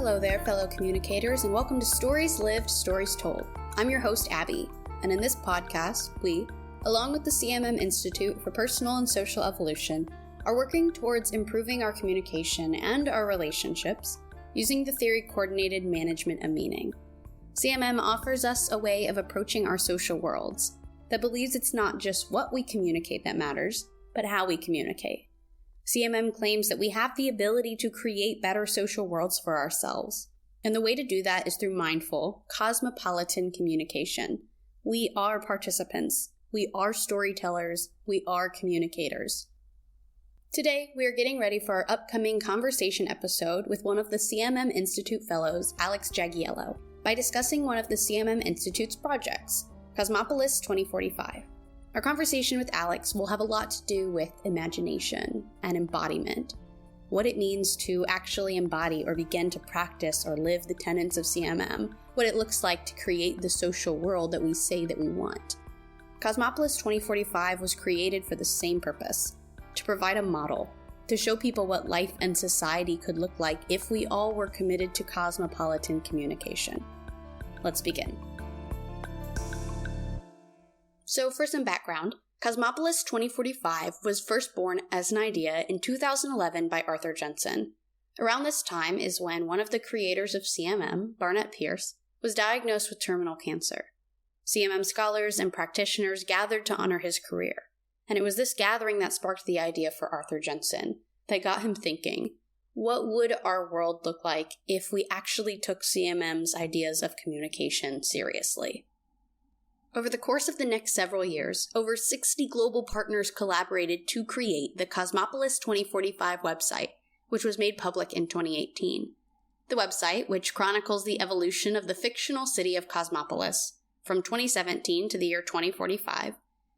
Hello there, fellow communicators, and welcome to Stories Lived, Stories Told. I'm your host, Abbie, and in this podcast, we, along with the CMM Institute for Personal and Social Evolution, are working towards improving our communication and our relationships using the theory coordinated management of meaning. CMM offers us a way of approaching our social worlds that believes it's not just what we communicate that matters, but how we communicate. CMM claims that we have the ability to create better social worlds for ourselves, and the way to do that is through mindful, cosmopolitan communication. We are participants, we are storytellers, we are communicators. Today, we are getting ready for our upcoming conversation episode with one of the CMM Institute Fellows, Alex Jagiello, by discussing one of the CMM Institute's projects, Cosmopolis 2045. Our conversation with Alex will have a lot to do with imagination and embodiment, what it means to actually embody or begin to practice or live the tenets of CMM, what it looks like to create the social world that we say that we want. Cosmopolis 2045 was created for the same purpose, to provide a model, to show people what life and society could look like if we all were committed to cosmopolitan communication. Let's begin. So for some background, Cosmopolis 2045 was first born as an idea in 2011 by Arthur Jensen. Around this time is when one of the creators of CMM, Barnett Pierce, was diagnosed with terminal cancer. CMM scholars and practitioners gathered to honor his career, and it was this gathering that sparked the idea for Arthur Jensen that got him thinking, what would our world look like if we actually took CMM's ideas of communication seriously? Over the course of the next several years, over 60 global partners collaborated to create the Cosmopolis 2045 website, which was made public in 2018. The website, which chronicles the evolution of the fictional city of Cosmopolis from 2017 to the year 2045,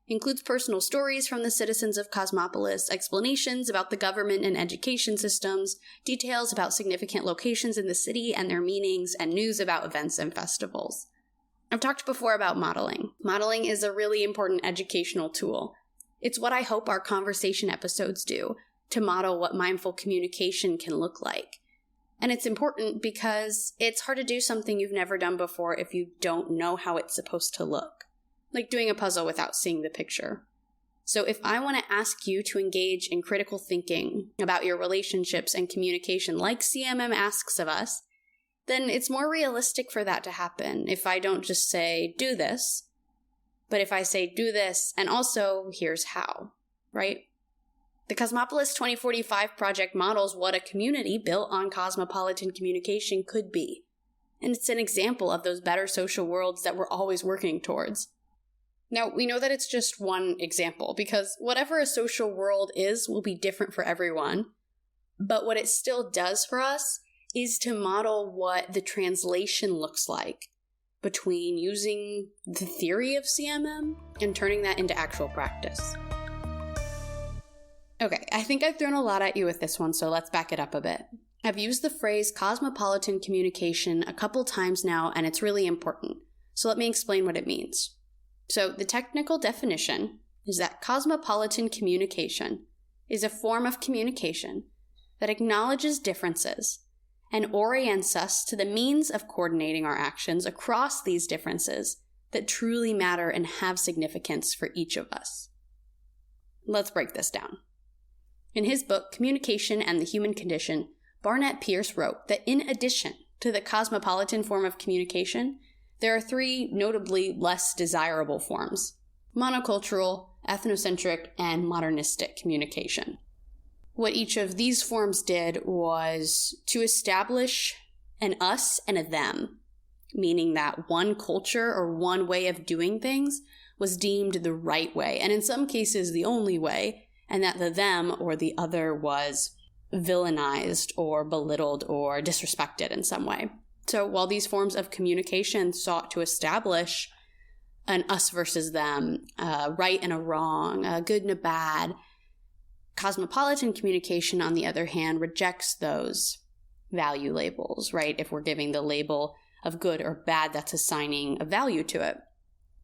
includes personal stories from the citizens of Cosmopolis, explanations about the government and education systems, details about significant locations in the city and their meanings, and news about events and festivals. I've talked before about modeling. Modeling is a really important educational tool. It's what I hope our conversation episodes do, to model what mindful communication can look like. And it's important because it's hard to do something you've never done before if you don't know how it's supposed to look. Like doing a puzzle without seeing the picture. So if I want to ask you to engage in critical thinking about your relationships and communication like CMM asks of us, then it's more realistic for that to happen if I don't just say, do this, but if I say, do this, and also, here's how, right? The Cosmopolis 2045 project models what a community built on cosmopolitan communication could be, and it's an example of those better social worlds that we're always working towards. Now, we know that it's just one example, because whatever a social world is will be different for everyone, but what it still does for us is to model what the translation looks like between using the theory of CMM and turning that into actual practice. Okay, I think I've thrown a lot at you with this one, so let's back it up a bit. I've used the phrase cosmopolitan communication a couple times now, and it's really important. So let me explain what it means. So the technical definition is that cosmopolitan communication is a form of communication that acknowledges differences and orients us to the means of coordinating our actions across these differences that truly matter and have significance for each of us. Let's break this down. In his book, Communication and the Human Condition, Barnett Pierce wrote that in addition to the cosmopolitan form of communication, there are three notably less desirable forms: monocultural, ethnocentric, and modernistic communication. What each of these forms did was to establish an us and a them, meaning that one culture or one way of doing things was deemed the right way, and in some cases the only way, and that the them or the other was villainized or belittled or disrespected in some way. So while these forms of communication sought to establish an us versus them, a right and a wrong, a good and a bad, cosmopolitan communication, on the other hand, rejects those value labels, right? If we're giving the label of good or bad, that's assigning a value to it.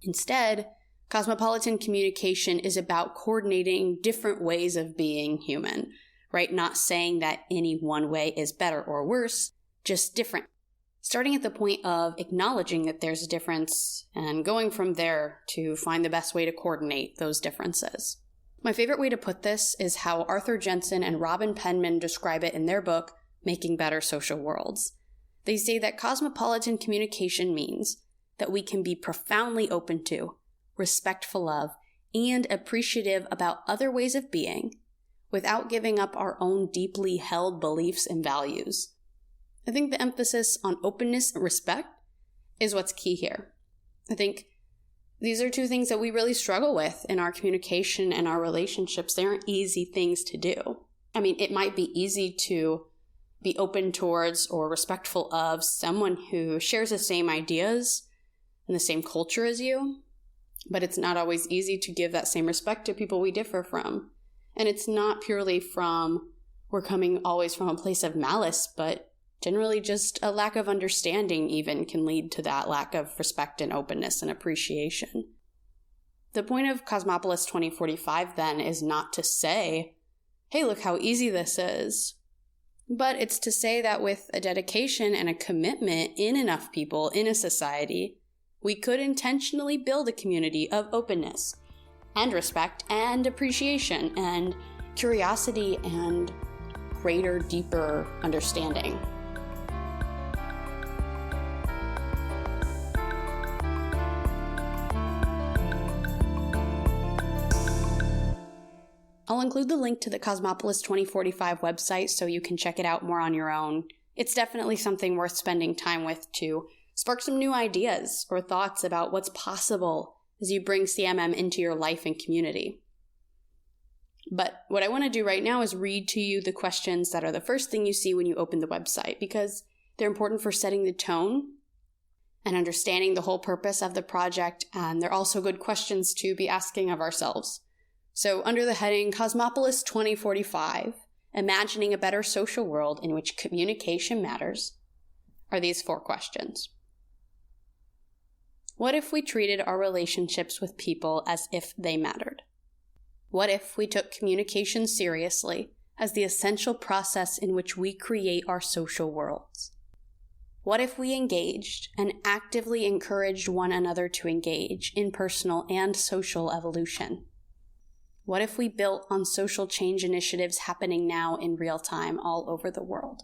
Instead, cosmopolitan communication is about coordinating different ways of being human, right? Not saying that any one way is better or worse, just different. Starting at the point of acknowledging that there's a difference and going from there to find the best way to coordinate those differences. My favorite way to put this is how Arthur Jensen and Robin Penman describe it in their book, Making Better Social Worlds. They say that cosmopolitan communication means that we can be profoundly open to, respectful of, and appreciative about other ways of being without giving up our own deeply held beliefs and values. I think the emphasis on openness and respect is what's key here. I think these are two things that we really struggle with in our communication and our relationships. They aren't easy things to do. I mean, it might be easy to be open towards or respectful of someone who shares the same ideas and the same culture as you, but it's not always easy to give that same respect to people we differ from. And it's not purely from we're coming always from a place of malice, but generally just a lack of understanding even can lead to that lack of respect and openness and appreciation. The point of Cosmopolis 2045 then is not to say, hey, look how easy this is. But it's to say that with a dedication and a commitment in enough people in a society, we could intentionally build a community of openness and respect and appreciation and curiosity and greater, deeper understanding. I'll include the link to the Cosmopolis 2045 website so you can check it out more on your own. It's definitely something worth spending time with to spark some new ideas or thoughts about what's possible as you bring CMM into your life and community. But what I want to do right now is read to you the questions that are the first thing you see when you open the website, because they're important for setting the tone and understanding the whole purpose of the project, and they're also good questions to be asking of ourselves. So under the heading Cosmopolis 2045, Imagining a Better Social World in Which Communication Matters, are these 4 questions. What if we treated our relationships with people as if they mattered? What if we took communication seriously as the essential process in which we create our social worlds? What if we engaged and actively encouraged one another to engage in personal and social evolution? What if we built on social change initiatives happening now in real time all over the world?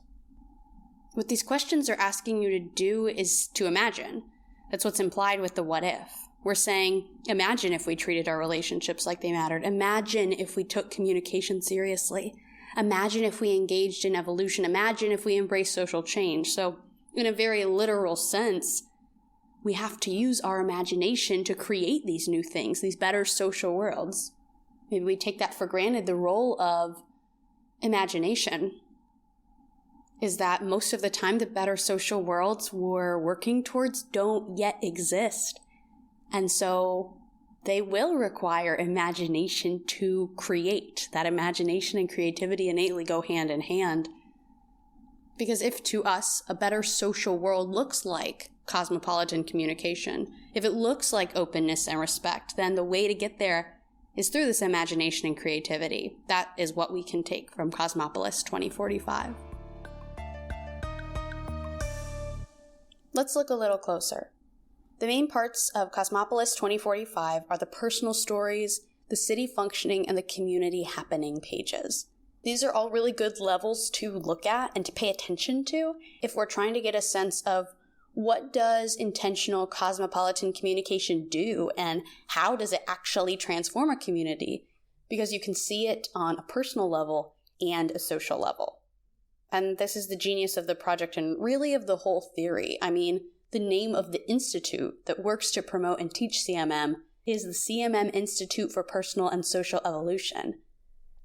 What these questions are asking you to do is to imagine. That's what's implied with the what if. We're saying, imagine if we treated our relationships like they mattered. Imagine if we took communication seriously. Imagine if we engaged in evolution. Imagine if we embraced social change. So, in a very literal sense, we have to use our imagination to create these new things, these better social worlds. Maybe we take that for granted. The role of imagination is that most of the time the better social worlds we're working towards don't yet exist. And so they will require imagination to create. That imagination and creativity innately go hand in hand. Because if to us a better social world looks like cosmopolitan communication, if it looks like openness and respect, then the way to get there is through this imagination and creativity. That is what we can take from Cosmopolis 2045. Let's look a little closer. The main parts of Cosmopolis 2045 are the personal stories, the city functioning, and the community happening pages. These are all really good levels to look at and to pay attention to if we're trying to get a sense of what does intentional cosmopolitan communication do and how does it actually transform a community? Because you can see it on a personal level and a social level. And this is the genius of the project and really of the whole theory. I mean, the name of the institute that works to promote and teach CMM is the CMM Institute for Personal and Social Evolution.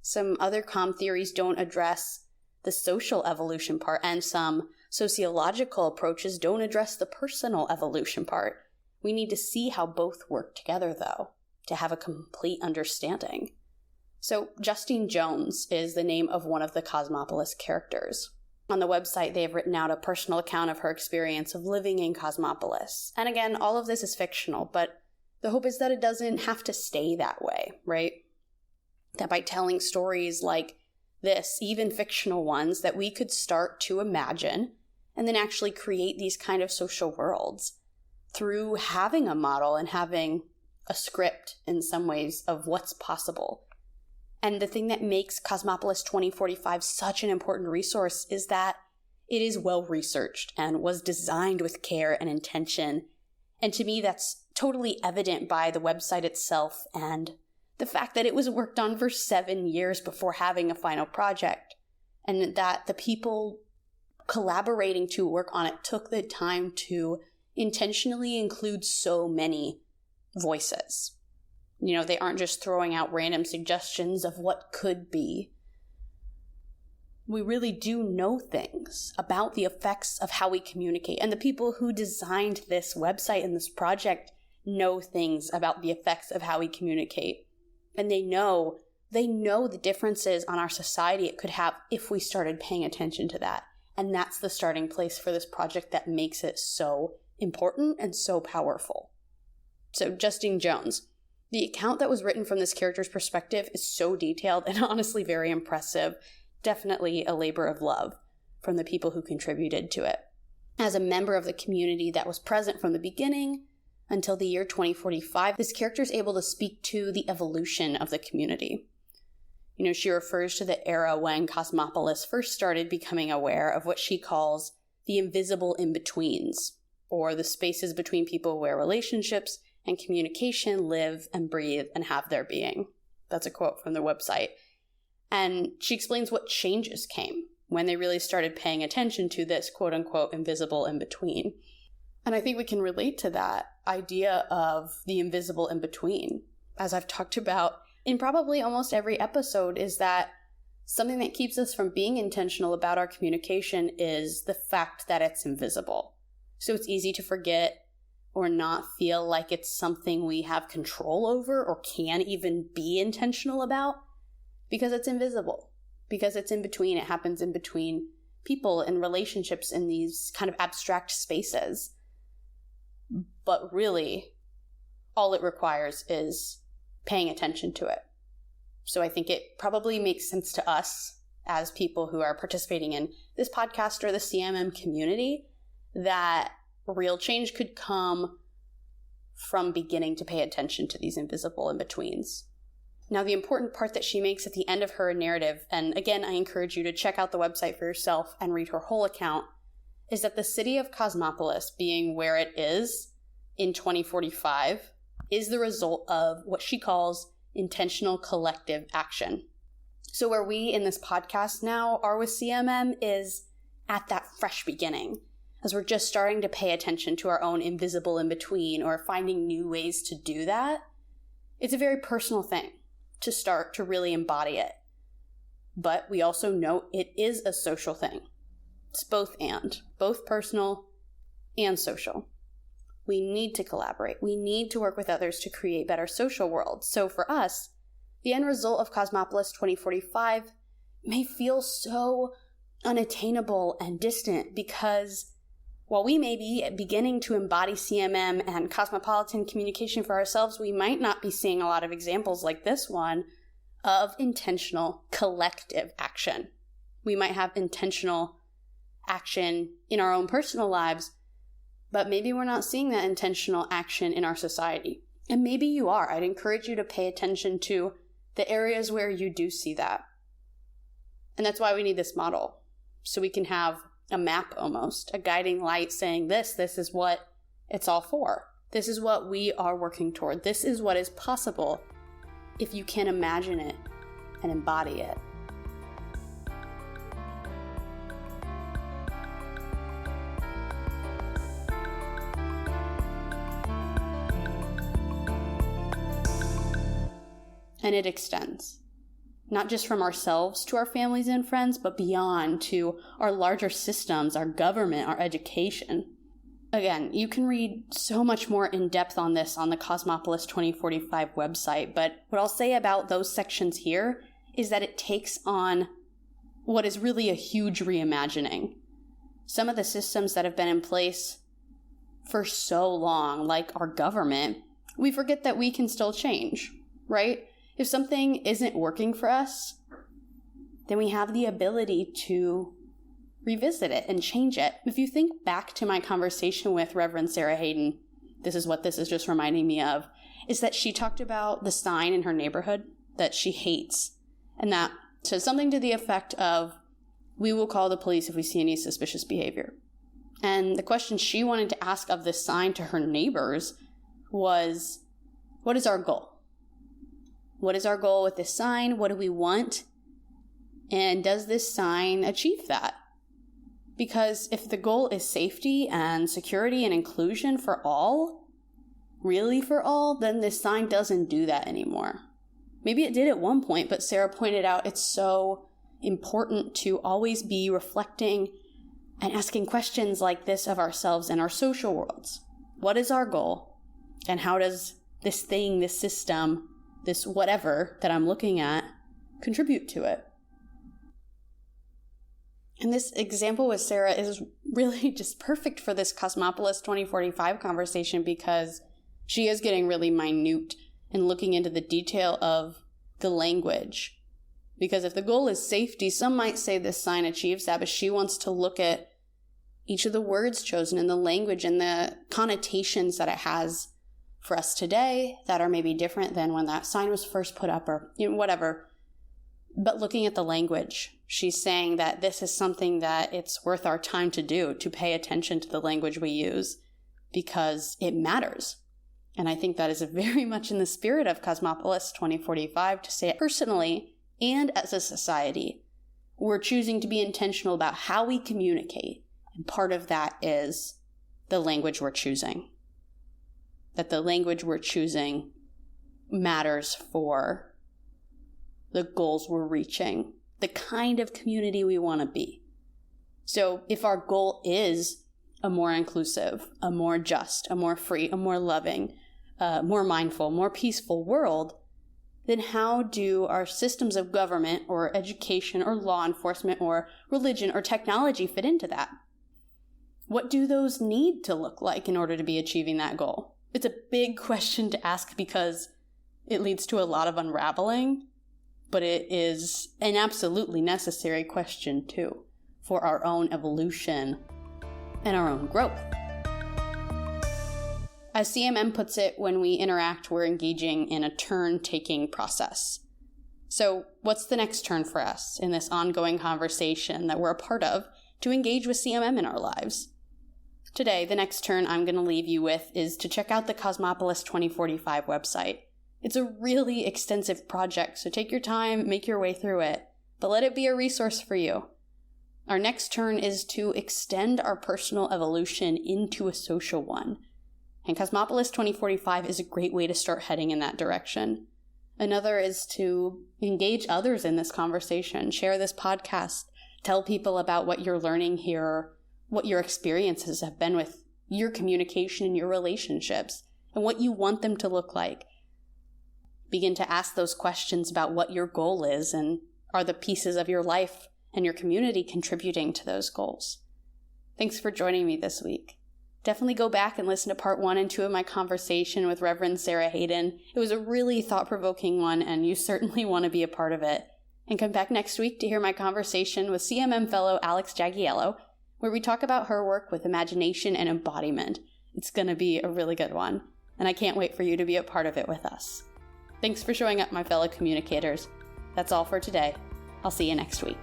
Some other comm theories don't address the social evolution part, and some sociological approaches don't address the personal evolution part. We need to see how both work together, though, to have a complete understanding. So, Justine Jones is the name of one of the Cosmopolis characters. On the website, they have written out a personal account of her experience of living in Cosmopolis. And again, all of this is fictional, but the hope is that it doesn't have to stay that way, right? That by telling stories like this, even fictional ones, that we could start to imagine and then actually create these kind of social worlds through having a model and having a script in some ways of what's possible. And the thing that makes Cosmopolis 2045 such an important resource is that it is well researched and was designed with care and intention. And to me, that's totally evident by the website itself and the fact that it was worked on for 7 years before having a final project, and that the people collaborating to work on it took the time to intentionally include so many voices. You know, they aren't just throwing out random suggestions of what could be. We really do know things about the effects of how we communicate. And the people who designed this website and this project know things about the effects of how we communicate. And they know the differences on our society it could have if we started paying attention to that. And that's the starting place for this project that makes it so important and so powerful. So Justine Jones. The account that was written from this character's perspective is so detailed and honestly very impressive. Definitely a labor of love from the people who contributed to it. As a member of the community that was present from the beginning until the year 2045, this character is able to speak to the evolution of the community. You know, she refers to the era when Cosmopolis first started becoming aware of what she calls the invisible in-betweens, or the spaces between people where relationships and communication live and breathe and have their being. That's a quote from the website. And she explains what changes came when they really started paying attention to this quote-unquote invisible in-between. And I think we can relate to that idea of the invisible in-between. As I've talked about in probably almost every episode, is that something that keeps us from being intentional about our communication is the fact that it's invisible. So it's easy to forget or not feel like it's something we have control over or can even be intentional about because it's invisible, because it's in between. It happens in between people and relationships in these kind of abstract spaces. But really, all it requires is paying attention to it. So I think it probably makes sense to us as people who are participating in this podcast or the CMM community that real change could come from beginning to pay attention to these invisible in-betweens. Now, the important part that she makes at the end of her narrative, and again, I encourage you to check out the website for yourself and read her whole account, is that the city of Cosmopolis being where it is in 2045 is the result of what she calls intentional collective action. So where we in this podcast now are with CMM is at that fresh beginning, as we're just starting to pay attention to our own invisible in-between or finding new ways to do that. It's a very personal thing to start to really embody it. But we also know it is a social thing. It's both personal and social. We need to collaborate. We need to work with others to create better social worlds. So for us, the end result of Cosmopolis 2045 may feel so unattainable and distant because while we may be beginning to embody CMM and cosmopolitan communication for ourselves, we might not be seeing a lot of examples like this one of intentional collective action. We might have intentional action in our own personal lives, but maybe we're not seeing that intentional action in our society. And maybe you are. I'd encourage you to pay attention to the areas where you do see that. And that's why we need this model, so we can have a map almost, a guiding light saying this is what it's all for. This is what we are working toward. This is what is possible if you can imagine it and embody it. And it extends. Not just from ourselves to our families and friends, but beyond to our larger systems, our government, our education. Again, you can read so much more in depth on this on the Cosmopolis 2045 website, but what I'll say about those sections here is that it takes on what is really a huge reimagining. Some of the systems that have been in place for so long, like our government, we forget that we can still change, right? If something isn't working for us, then we have the ability to revisit it and change it. If you think back to my conversation with Reverend Sarah Hayden, this is what this is just reminding me of, is that she talked about the sign in her neighborhood that she hates. And that says something to the effect of, we will call the police if we see any suspicious behavior. And the question she wanted to ask of this sign to her neighbors was, what is our goal? What is our goal with this sign? What do we want? And does this sign achieve that? Because if the goal is safety and security and inclusion for all, really for all, then this sign doesn't do that anymore. Maybe it did at one point, but Sarah pointed out it's so important to always be reflecting and asking questions like this of ourselves and our social worlds. What is our goal? And how does this thing, this system, this whatever that I'm looking at contribute to it? And this example with Sarah is really just perfect for this Cosmopolis 2045 conversation, because she is getting really minute and looking into the detail of the language. Because if the goal is safety, some might say this sign achieves that, but she wants to look at each of the words chosen in the language and the connotations that it has for us today that are maybe different than when that sign was first put up, or whatever. But looking at the language, she's saying that this is something that it's worth our time to do, to pay attention to the language we use, because it matters. And I think that is very much in the spirit of Cosmopolis 2045 to say it personally and as a society. We're choosing to be intentional about how we communicate. And part of that is the language we're choosing. That the language we're choosing matters for the goals we're reaching, the kind of community we want to be. So if our goal is a more inclusive, a more just, a more free, a more loving, more mindful, more peaceful world, then how do our systems of government or education or law enforcement or religion or technology fit into that? What do those need to look like in order to be achieving that goal? It's a big question to ask because it leads to a lot of unraveling, but it is an absolutely necessary question too for our own evolution and our own growth. As CMM puts it, when we interact, we're engaging in a turn-taking process. So what's the next turn for us in this ongoing conversation that we're a part of to engage with CMM in our lives? Today, the next turn I'm going to leave you with is to check out the Cosmopolis 2045 website. It's a really extensive project, so take your time, make your way through it, but let it be a resource for you. Our next turn is to extend our personal evolution into a social one. And Cosmopolis 2045 is a great way to start heading in that direction. Another is to engage others in this conversation, share this podcast, tell people about what you're learning here, what your experiences have been with your communication and your relationships, and what you want them to look like. Begin to ask those questions about what your goal is, and are the pieces of your life and your community contributing to those goals. Thanks for joining me this week. Definitely go back and listen to part 1 and 2 of my conversation with Reverend Sarah Hayden. It was a really thought-provoking one, and you certainly want to be a part of it. And come back next week to hear my conversation with CMM fellow Alex Jagiello, where we talk about her work with imagination and embodiment. It's going to be a really good one, and I can't wait for you to be a part of it with us. Thanks for showing up, my fellow communicators. That's all for today. I'll see you next week.